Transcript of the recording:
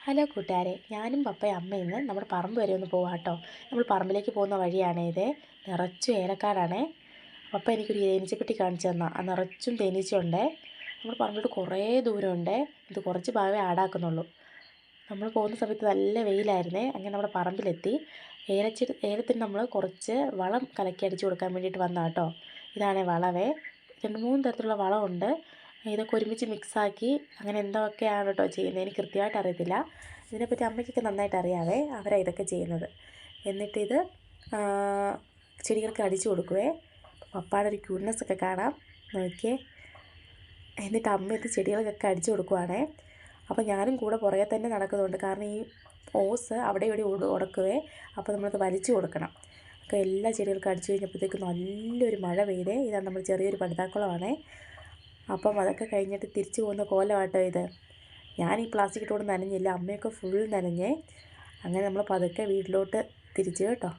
Hello കൂട്ടുകാരെ, ഞാനും പപ്പയും അമ്മയും ഇന്ന് നമ്മുടെ പറമ്പ് വരെ ഒന്ന് പോവാം കേട്ടോ. നമ്മൾ പറമ്പിലേക്ക് പോകുന്ന വഴിയാണേ ഇത്. നിറച്ചും ഏലക്കാടാണേ. പപ്പ എനിക്കൊരു തേനീച്ചപ്പെട്ടി കാണിച്ചു തന്നാൽ ആ നിറച്ചും തേനീച്ചയുണ്ടേ. നമ്മൾ പറമ്പിലോട്ട് കുറേ ദൂരമുണ്ട്. ഇത് കുറച്ച് ഭാഗമേ ആടാക്കുന്നുള്ളൂ. നമ്മൾ പോകുന്ന സമയത്ത് നല്ല വെയിലായിരുന്നേ. അങ്ങനെ നമ്മുടെ പറമ്പിലെത്തി. ഏലത്തിന് നമ്മൾ കുറച്ച് വളം കലക്കി അടിച്ചു കൊടുക്കാൻ വേണ്ടിയിട്ട് വന്നാൽ കേട്ടോ. ഇതാണേ വളവേ. 2-3 തരത്തിലുള്ള വളമുണ്ട്. ഇതൊക്കെ ഒരുമിച്ച് മിക്സാക്കി അങ്ങനെ എന്തൊക്കെയാണ് കേട്ടോ ചെയ്യുന്നത്. എനിക്ക് കൃത്യമായിട്ട് അറിയത്തില്ല. ഇതിനെപ്പറ്റി അമ്മയ്ക്കൊക്കെ നന്നായിട്ട് അറിയാവേ. അവരാണ് ഇതൊക്കെ ചെയ്യുന്നത്. എന്നിട്ടിത് ചെടികൾക്ക് അടിച്ചു കൊടുക്കുവേ. പപ്പായുടെ ഒരു ക്യൂട്ട്നെസ് ഒക്കെ കാണാം, നോക്കിയേ. എന്നിട്ട് അമ്മ ഇത് ചെടികൾക്കൊക്കെ അടിച്ചു കൊടുക്കുവാണേ. അപ്പോൾ ഞാനും കൂടെ പുറകെ തന്നെ നടക്കുന്നുണ്ട്. കാരണം ഈ ഓസ് അവിടെ ഇവിടെ ഉടക്കുവേ. അപ്പോൾ നമ്മളത് വലിച്ചു കൊടുക്കണം. അപ്പോൾ എല്ലാ ചെടികൾക്കും അടിച്ചു കഴിഞ്ഞപ്പോഴത്തേക്ക് നല്ലൊരു മഴ പെയ്തേ. ഇതാണ് നമ്മൾ ചെറിയൊരു പടുതാക്കുളമാണേ. അപ്പം അതൊക്കെ കഴിഞ്ഞിട്ട് തിരിച്ചു പോകുന്ന കോലമാട്ടോ ഇത്. ഞാൻ ഈ പ്ലാസ്റ്റിക് ഇട്ടുകൊണ്ട് നനഞ്ഞില്ല, അമ്മയൊക്കെ ഫുൾ നനഞ്ഞേ. അങ്ങനെ നമ്മൾ പതുക്കെ വീട്ടിലോട്ട് തിരിച്ചു കേട്ടോ.